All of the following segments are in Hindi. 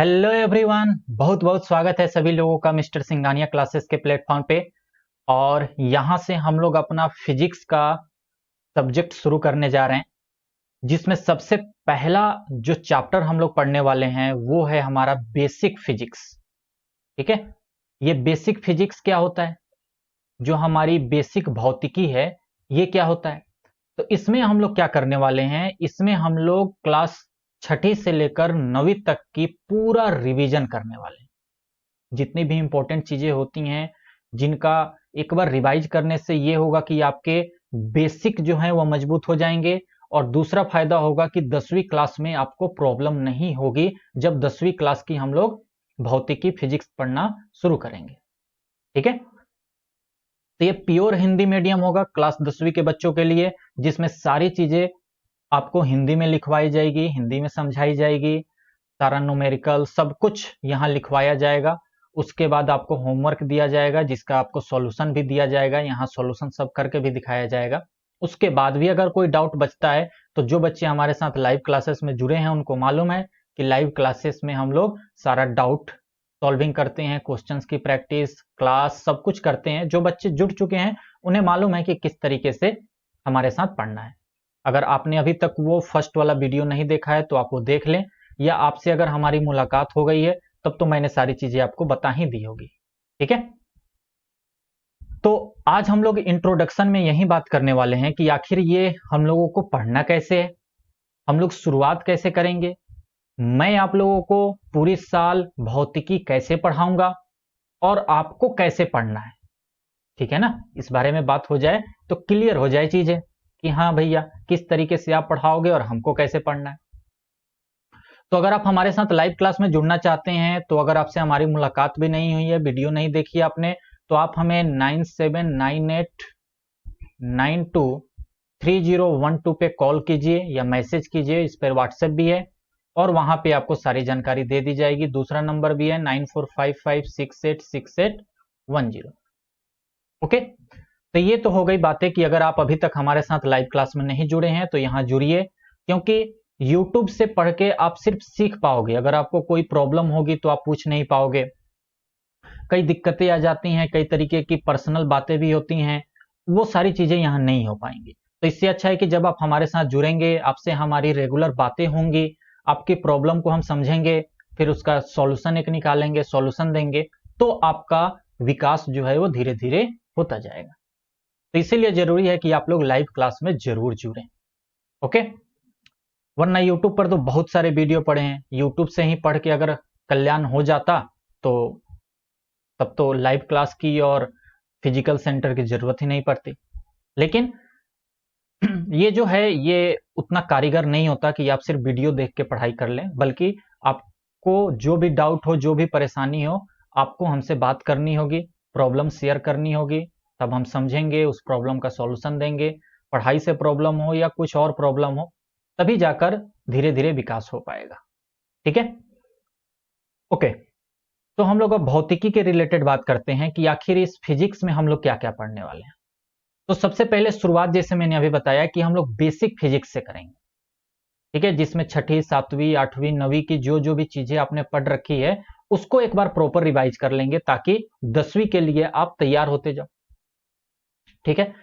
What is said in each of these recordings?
हेलो एवरीवन, बहुत बहुत स्वागत है सभी लोगों का मिस्टर सिंघानिया क्लासेस के प्लेटफॉर्म पे। और यहाँ से हम लोग अपना फिजिक्स का सब्जेक्ट शुरू करने जा रहे हैं, जिसमें सबसे पहला जो चैप्टर हम लोग पढ़ने वाले हैं वो है हमारा बेसिक फिजिक्स। ठीक है, ये बेसिक फिजिक्स क्या होता है, जो हमारी बेसिक भौतिकी है ये क्या होता है। तो इसमें हम लोग क्या करने वाले हैं, इसमें हम लोग क्लास छठी से लेकर 9वीं तक की पूरा रिवीजन करने वाले हैं। जितनी भी इंपॉर्टेंट चीजें होती हैं, जिनका एक बार रिवाइज करने से ये होगा कि आपके बेसिक जो है वो मजबूत हो जाएंगे। और दूसरा फायदा होगा कि 10वीं क्लास में आपको प्रॉब्लम नहीं होगी, जब 10वीं क्लास की हम लोग भौतिकी फिजिक्स पढ़ना शुरू करेंगे। ठीक है, तो ये प्योर हिंदी मीडियम होगा क्लास 10वीं के बच्चों के लिए, जिसमें सारी चीजें आपको हिंदी में लिखवाई जाएगी, हिंदी में समझाई जाएगी, सारा न्यूमेरिकल सब कुछ यहाँ लिखवाया जाएगा। उसके बाद आपको होमवर्क दिया जाएगा, जिसका आपको सॉल्यूशन भी दिया जाएगा, यहाँ सॉल्यूशन सब करके भी दिखाया जाएगा। उसके बाद भी अगर कोई डाउट बचता है तो जो बच्चे हमारे साथ लाइव क्लासेस में जुड़े हैं उनको मालूम है कि लाइव क्लासेस में हम लोग सारा डाउट सॉल्विंग करते हैं, क्वेश्चंस की प्रैक्टिस, क्लास सब कुछ करते हैं। जो बच्चे जुड़ चुके हैं उन्हें मालूम है कि किस तरीके से हमारे साथ पढ़ना है। अगर आपने अभी तक वो फर्स्ट वाला वीडियो नहीं देखा है तो आप वो देख लें, या आपसे अगर हमारी मुलाकात हो गई है तब तो मैंने सारी चीजें आपको बता ही दी होगी। ठीक है, तो आज हम लोग इंट्रोडक्शन में यही बात करने वाले हैं कि आखिर ये हम लोगों को पढ़ना कैसे है, हम लोग शुरुआत कैसे करेंगे, मैं आप लोगों को पूरी साल भौतिकी कैसे पढ़ाऊंगा और आपको कैसे पढ़ना है। ठीक है ना, इस बारे में बात हो जाए तो क्लियर हो जाए चीजें कि हाँ भैया किस तरीके से आप पढ़ाओगे और हमको कैसे पढ़ना है। तो अगर आप हमारे साथ लाइव क्लास में जुड़ना चाहते हैं, तो अगर आपसे हमारी मुलाकात भी नहीं हुई है, वीडियो नहीं देखी आपने, तो आप हमें 9798923012 पे कॉल कीजिए या मैसेज कीजिए। इस पर व्हाट्सएप भी है और वहां पे आपको सारी जानकारी दे दी जाएगी। दूसरा नंबर भी है 9455686810। ओके, तो ये तो हो गई बातें कि अगर आप अभी तक हमारे साथ लाइव क्लास में नहीं जुड़े हैं तो यहाँ जुड़िए, क्योंकि YouTube से पढ़ के आप सिर्फ सीख पाओगे, अगर आपको कोई प्रॉब्लम होगी तो आप पूछ नहीं पाओगे। कई दिक्कतें आ जाती हैं, कई तरीके की पर्सनल बातें भी होती हैं, वो सारी चीजें यहाँ नहीं हो पाएंगी। तो इससे अच्छा है कि जब आप हमारे साथ जुड़ेंगे, आपसे हमारी रेगुलर बातें होंगी, आपकी प्रॉब्लम को हम समझेंगे, फिर उसका सॉल्यूशन एक निकालेंगे, सॉल्यूशन देंगे, तो आपका विकास जो है वो धीरे धीरे होता जाएगा। तो इसीलिए जरूरी है कि आप लोग लाइव क्लास में जरूर जुड़ें। ओके, वरना यूट्यूब पर तो बहुत सारे वीडियो पड़े हैं, यूट्यूब से ही पढ़ के अगर कल्याण हो जाता तो तब तो लाइव क्लास की और फिजिकल सेंटर की जरूरत ही नहीं पड़ती। लेकिन ये जो है ये उतना कारीगर नहीं होता कि आप सिर्फ वीडियो देख के पढ़ाई कर लें, बल्कि आपको जो भी डाउट हो, जो भी परेशानी हो, आपको हमसे बात करनी होगी, प्रॉब्लम शेयर करनी होगी, तब हम समझेंगे, उस प्रॉब्लम का सॉल्यूशन देंगे। पढ़ाई से प्रॉब्लम हो या कुछ और प्रॉब्लम हो, तभी जाकर धीरे धीरे विकास हो पाएगा। ठीक है, ओके, तो हम लोग अब भौतिकी के रिलेटेड बात करते हैं कि आखिर इस फिजिक्स में हम लोग क्या क्या पढ़ने वाले हैं। तो सबसे पहले शुरुआत, जैसे मैंने अभी बताया, कि हम लोग बेसिक फिजिक्स से करेंगे। ठीक है, जिसमें छठी, सातवीं, आठवीं, 9वीं की जो जो भी चीजें आपने पढ़ रखी है उसको एक बार प्रॉपर रिवाइज कर लेंगे, ताकि 10वीं के लिए आप तैयार होते जाओ। ठीक है,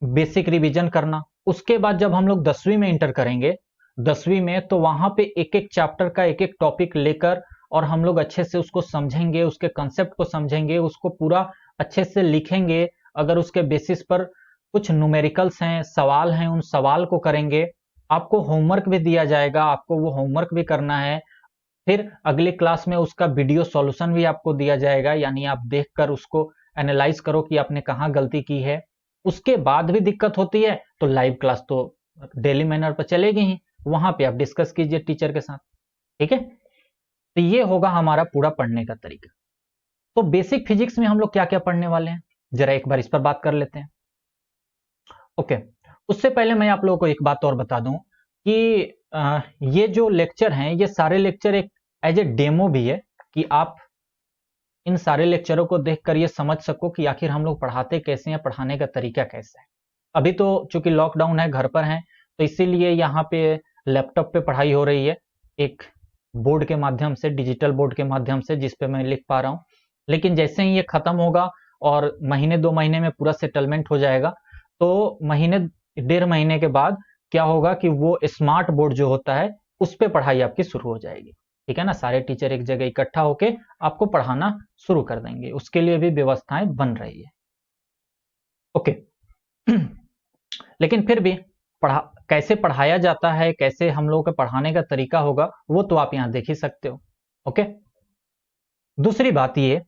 बेसिक रिवीजन करना। उसके बाद जब हम लोग 10वीं में इंटर करेंगे, 10वीं में तो वहां पे एक एक चैप्टर का एक एक टॉपिक लेकर और हम लोग अच्छे से उसको समझेंगे, उसके कंसेप्ट को समझेंगे, उसको पूरा अच्छे से लिखेंगे। अगर उसके बेसिस पर कुछ न्यूमेरिकल्स हैं, सवाल हैं, उन सवाल को करेंगे। आपको होमवर्क भी दिया जाएगा, आपको वो होमवर्क भी करना है। फिर अगली क्लास में उसका वीडियो सॉल्यूशन भी आपको दिया जाएगा, यानी आप देखकर उसको एनालाइज करो कि आपने कहाँ गलती की है। उसके बाद भी दिक्कत होती है तो लाइव क्लास तो डेली मैनर पर चलेगी ही, वहां पे आप डिस्कस कीजिए टीचर के साथ। ठीक है, तो ये होगा हमारा पूरा पढ़ने का तरीका। तो बेसिक फिजिक्स में हम लोग क्या क्या पढ़ने वाले हैं, जरा एक बार इस पर बात कर लेते हैं। ओके, उससे पहले मैं आप लोगों को एक बात और बता दूं कि ये जो लेक्चर हैं, ये सारे लेक्चर एक एज ए डेमो भी है, कि आप इन सारे लेक्चरों को देखकर ये समझ सको कि आखिर हम लोग पढ़ाते कैसे हैं, पढ़ाने का तरीका कैसा है। अभी तो चूंकि लॉकडाउन है, घर पर हैं, तो इसीलिए यहाँ पे लैपटॉप पे पढ़ाई हो रही है। एक बोर्ड के माध्यम से, डिजिटल बोर्ड के माध्यम से, जिस पे मैं लिख पा रहा हूँ। लेकिन जैसे ही ये खत्म होगा और महीने 2 महीने में पूरा सेटलमेंट हो जाएगा, तो महीने 1.5 महीने के बाद क्या होगा कि वो स्मार्ट बोर्ड जो होता है उस पे पढ़ाई आपकी शुरू हो जाएगी। ठीक है ना, सारे टीचर एक जगह इकट्ठा होके आपको पढ़ाना शुरू कर देंगे, उसके लिए भी व्यवस्थाएं बन रही है। ओके। लेकिन फिर भी कैसे पढ़ाया जाता है, कैसे हम लोगों का पढ़ाने का तरीका होगा, वो तो आप यहां देख ही सकते हो। ओके। दूसरी बात ये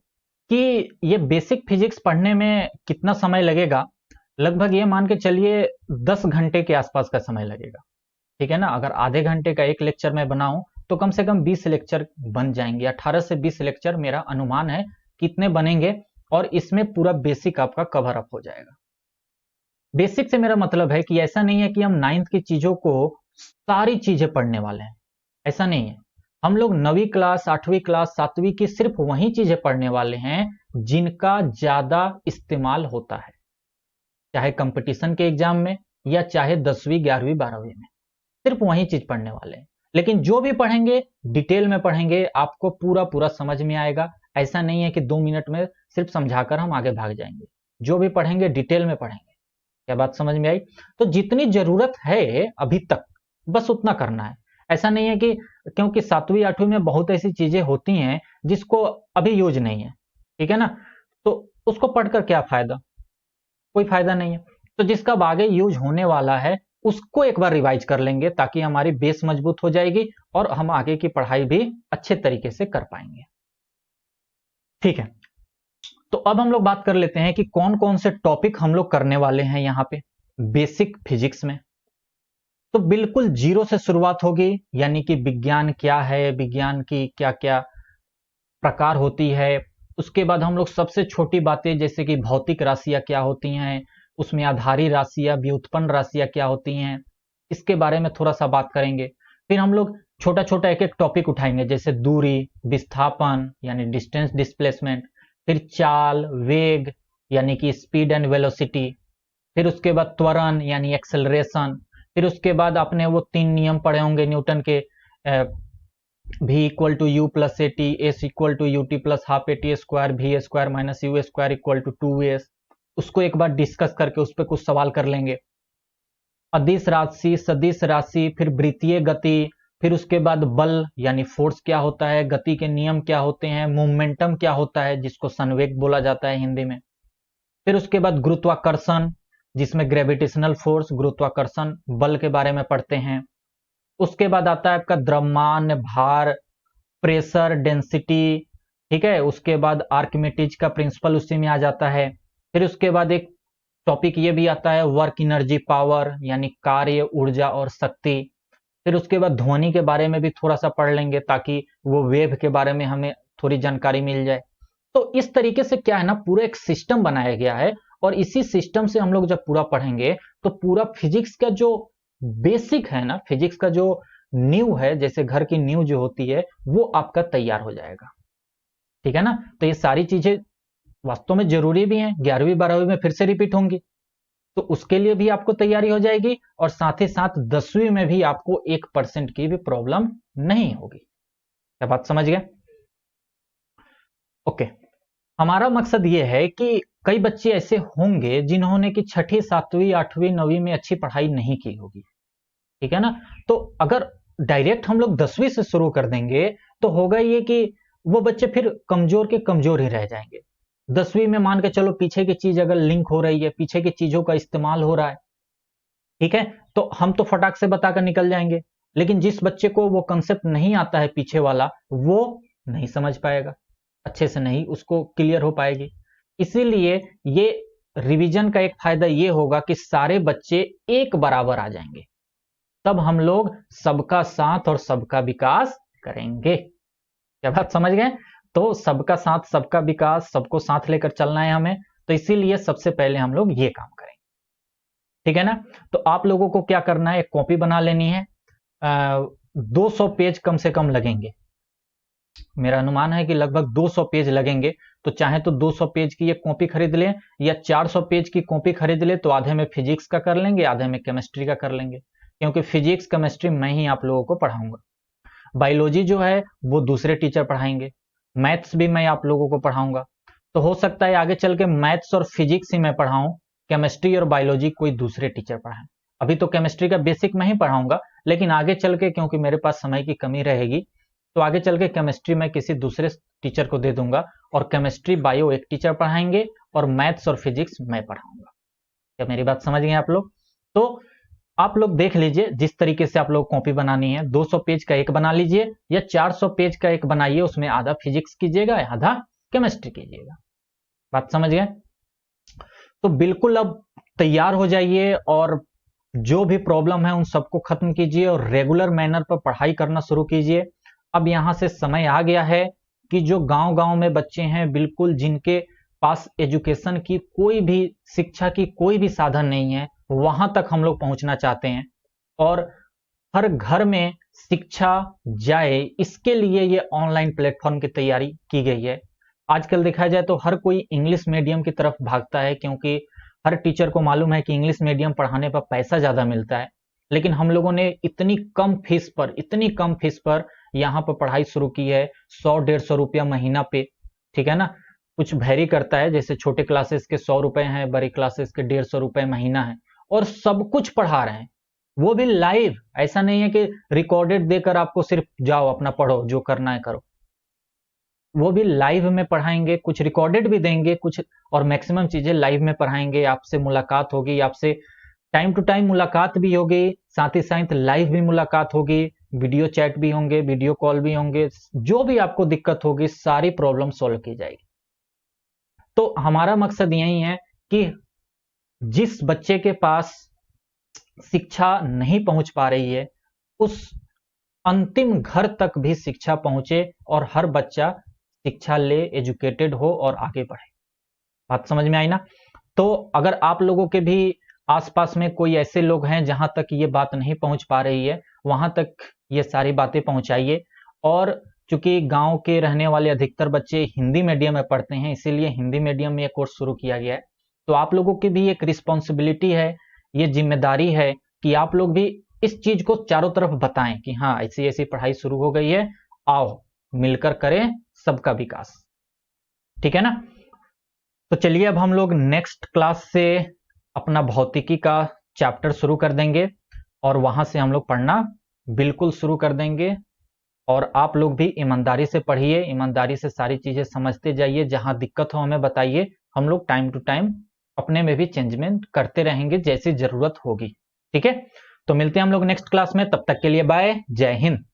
कि ये बेसिक फिजिक्स पढ़ने में कितना समय लगेगा, लगभग ये मान के चलिए 10 घंटे के आसपास का समय लगेगा। ठीक है ना, अगर आधे घंटे का एक लेक्चर मैं बनाऊं तो कम से कम 20 लेक्चर बन जाएंगे, 18 से 20 लेक्चर मेरा अनुमान है कितने बनेंगे, और इसमें पूरा बेसिक आपका कवर अप हो जाएगा। बेसिक से मेरा मतलब है कि ऐसा नहीं है कि हम 9th की चीजों को सारी चीजें पढ़ने वाले हैं, ऐसा नहीं है। हम लोग 9वीं क्लास, 8वीं क्लास, 7वीं की सिर्फ वही चीजें पढ़ने वाले हैं जिनका ज्यादा इस्तेमाल होता है, चाहे कंपटीशन के एग्जाम में या चाहे 10वीं, 11वीं, 12वीं में, सिर्फ वही चीज पढ़ने वाले हैं। लेकिन जो भी पढ़ेंगे डिटेल में पढ़ेंगे, आपको पूरा पूरा समझ में आएगा। ऐसा नहीं है कि 2 मिनट में सिर्फ समझाकर हम आगे भाग जाएंगे, जो भी पढ़ेंगे डिटेल में पढ़ेंगे। क्या बात समझ में आई? तो जितनी जरूरत है अभी तक बस उतना करना है। ऐसा नहीं है कि क्योंकि 7वीं 8वीं में बहुत ऐसी चीजें होती हैं जिसको अभी यूज नहीं है, ठीक है ना, तो उसको पढ़कर क्या फायदा, कोई फायदा नहीं है। तो जिसका आगे यूज होने वाला है उसको एक बार रिवाइज कर लेंगे ताकि हमारी बेस मजबूत हो जाएगी और हम आगे की पढ़ाई भी अच्छे तरीके से कर पाएंगे। ठीक है, तो अब हम लोग बात कर लेते हैं कि कौन कौन से टॉपिक हम लोग करने वाले हैं यहां पे बेसिक फिजिक्स में। तो बिल्कुल जीरो से शुरुआत होगी, यानी कि विज्ञान क्या है, विज्ञान की क्या क्या प्रकार होती है। उसके बाद हम लोग सबसे छोटी बातें जैसे कि भौतिक राशियां क्या होती हैं, उसमें आधारी राशियां, व्युत्पन्न राशियां क्या होती हैं, इसके बारे में थोड़ा सा बात करेंगे। फिर हम लोग छोटा छोटा एक एक टॉपिक उठाएंगे, जैसे दूरी, विस्थापन यानी डिस्टेंस डिस्प्लेसमेंट, फिर चाल, वेग यानी कि स्पीड एंड वेलोसिटी, फिर उसके बाद त्वरण यानी एक्सेलरेशन, फिर उसके बाद आपने वो 3 नियम पढ़े होंगे न्यूटन के, v equal to U plus A T, S equal to U T plus half A T square, V square minus U square equal to 2s। उसको एक बार डिस्कस करके उस पर कुछ सवाल कर लेंगे। अदिश राशि, सदिश राशि, फिर वृत्तीय गति, फिर उसके बाद बल यानी फोर्स क्या होता है, गति के नियम क्या होते हैं, मोमेंटम क्या होता है जिसको संवेग बोला जाता है हिंदी में, फिर उसके बाद गुरुत्वाकर्षण जिसमें ग्रेविटेशनल फोर्स, गुरुत्वाकर्षण बल के बारे में पढ़ते हैं। उसके बाद आता है आपका द्रव्यमान, भार, प्रेशर, डेंसिटी, ठीक है। उसके बाद आर्किमिडीज का प्रिंसिपल उसी में आ जाता है। फिर उसके बाद एक टॉपिक ये भी आता है वर्क एनर्जी पावर यानी कार्य, ऊर्जा और शक्ति। फिर उसके बाद ध्वनि के बारे में भी थोड़ा सा पढ़ लेंगे ताकि वो वेव के बारे में हमें थोड़ी जानकारी मिल जाए। तो इस तरीके से क्या है ना, पूरा एक सिस्टम बनाया गया है और इसी सिस्टम से हम लोग जब पूरा पढ़ेंगे तो पूरा फिजिक्स का जो बेसिक है ना, फिजिक्स का जो नींव है, जैसे घर की नींव जो होती है, वो आपका तैयार हो जाएगा। ठीक है ना, तो ये सारी चीजें वास्तव में जरूरी भी हैं, 11वीं 12वीं में फिर से रिपीट होंगी, तो उसके लिए भी आपको तैयारी हो जाएगी और साथ ही साथ 10वीं में भी आपको 1% की भी प्रॉब्लम नहीं होगी। क्या बात समझ गए? ओके। हमारा मकसद ये है कि कई बच्चे ऐसे होंगे जिन्होंने कि 6ठी 7वीं 8वीं 9वीं में अच्छी पढ़ाई नहीं की होगी, ठीक है ना। तो अगर डायरेक्ट हम लोग 10वीं से शुरू कर देंगे तो होगा ये कि वो बच्चे फिर कमजोर के कमजोर ही रह जाएंगे। 10वीं में मान के चलो पीछे की चीज अगर लिंक हो रही है, पीछे की चीजों का इस्तेमाल हो रहा है, ठीक है, तो हम तो फटाक से बताकर निकल जाएंगे। लेकिन जिस बच्चे को वो कंसेप्ट नहीं आता है पीछे वाला, वो नहीं समझ पाएगा, अच्छे से नहीं उसको क्लियर हो पाएगी। इसीलिए ये रिवीजन का एक फायदा ये होगा कि सारे बच्चे एक बराबर आ जाएंगे, तब हम लोग सबका साथ और सबका विकास करेंगे। क्या बात समझ गए? तो सबका साथ सबका विकास, सबको साथ लेकर चलना है हमें, तो इसीलिए सबसे पहले हम लोग ये काम करेंगे। ठीक है ना। तो आप लोगों को क्या करना है, एक कॉपी बना लेनी है। 200 पेज कम से कम लगेंगे, मेरा अनुमान है कि लगभग 200 पेज लगेंगे। तो चाहे तो 200 पेज की ये कॉपी खरीद लें या 400 पेज की कॉपी खरीद लें, तो आधे में फिजिक्स का कर लेंगे, आधे में केमिस्ट्री का कर लेंगे, क्योंकि फिजिक्स केमिस्ट्री मैं ही आप लोगों को पढ़ाऊंगा। बायोलॉजी जो है वो दूसरे टीचर पढ़ाएंगे, मैथ्स भी मैं आप लोगों को पढ़ाऊंगा। तो हो सकता है आगे चल के मैथ्स और फिजिक्स ही मैं पढ़ाऊं, केमिस्ट्री और बायोलॉजी कोई दूसरे टीचर पढ़ाएं। अभी तो केमिस्ट्री का बेसिक मैं ही पढ़ाऊंगा, लेकिन आगे चल के क्योंकि मेरे पास समय की कमी रहेगी तो आगे चल के केमिस्ट्री मैं किसी दूसरे टीचर को दे दूंगा और केमिस्ट्री बायो एक टीचर पढ़ाएंगे और मैथ्स और फिजिक्स मैं पढ़ाऊंगा। क्या मेरी बात समझ गए आप लोग? तो आप लोग देख लीजिए जिस तरीके से आप लोग कॉपी बनानी है, 200 पेज का एक बना लीजिए या 400 पेज का एक बनाइए, उसमें आधा फिजिक्स कीजिएगा आधा केमिस्ट्री कीजिएगा। बात समझ गए? तो बिल्कुल अब तैयार हो जाइए और जो भी प्रॉब्लम है उन सबको खत्म कीजिए और रेगुलर मैनर पर पढ़ाई करना शुरू कीजिए। अब यहां से समय आ गया है कि जो गांव-गांव में बच्चे हैं, बिल्कुल जिनके पास एजुकेशन की कोई भी, शिक्षा की कोई भी साधन नहीं है, वहां तक हम लोग पहुंचना चाहते हैं और हर घर में शिक्षा जाए, इसके लिए ये ऑनलाइन प्लेटफॉर्म की तैयारी की गई है। आजकल देखा जाए तो हर कोई इंग्लिश मीडियम की तरफ भागता है क्योंकि हर टीचर को मालूम है कि इंग्लिश मीडियम पढ़ाने पर पैसा ज्यादा मिलता है, लेकिन हम लोगों ने इतनी कम फीस पर यहाँ पर पढ़ाई शुरू की है, 100-150 रुपया महीना पे, ठीक है ना। कुछ वेरी करता है, जैसे छोटे क्लासेस के 100 रुपए हैं, बड़ी क्लासेस के 150 रुपए महीना है और सब कुछ पढ़ा रहे हैं, वो भी लाइव। ऐसा नहीं है कि रिकॉर्डेड देकर आपको सिर्फ जाओ अपना पढ़ो, जो करना है करो, वो भी लाइव में पढ़ाएंगे, कुछ रिकॉर्डेड भी देंगे कुछ, और मैक्सिमम चीजें लाइव में पढ़ाएंगे। आपसे मुलाकात होगी, आपसे टाइम टू टाइम मुलाकात भी होगी, साथ ही साथ लाइव भी मुलाकात होगी, वीडियो चैट भी होंगे, वीडियो कॉल भी होंगे, जो भी आपको दिक्कत होगी सारी प्रॉब्लम सॉल्व की जाएगी। तो हमारा मकसद यही है कि जिस बच्चे के पास शिक्षा नहीं पहुंच पा रही है, उस अंतिम घर तक भी शिक्षा पहुंचे और हर बच्चा शिक्षा ले, एजुकेटेड हो और आगे बढ़े। बात समझ में आई ना? तो अगर आप लोगों के भी आसपास में कोई ऐसे लोग हैं जहां तक ये बात नहीं पहुंच पा रही है, वहां तक ये सारी बातें पहुंचाइए। और चूंकि गांव के रहने वाले अधिकतर बच्चे हिंदी मीडियम में पढ़ते हैं, इसीलिए हिंदी मीडियम में ये कोर्स शुरू किया गया है। तो आप लोगों की भी एक रिस्पॉन्सिबिलिटी है, ये जिम्मेदारी है कि आप लोग भी इस चीज को चारों तरफ बताएं कि हाँ ऐसी ऐसी पढ़ाई शुरू हो गई है, आओ मिलकर करें सबका विकास। ठीक है ना? तो चलिए अब हम लोग नेक्स्ट क्लास से अपना भौतिकी का चैप्टर शुरू कर देंगे और वहां से हम लोग पढ़ना बिल्कुल शुरू कर देंगे। और आप लोग भी ईमानदारी से पढ़िए, ईमानदारी से सारी चीजें समझते जाइए, जहां दिक्कत हो हमें बताइए, हम लोग टाइम टू टाइम अपने में भी चेंजमेंट करते रहेंगे जैसी जरूरत होगी। ठीक है? तो मिलते हैं हम लोग नेक्स्ट क्लास में, तब तक के लिए बाय, जय हिंद।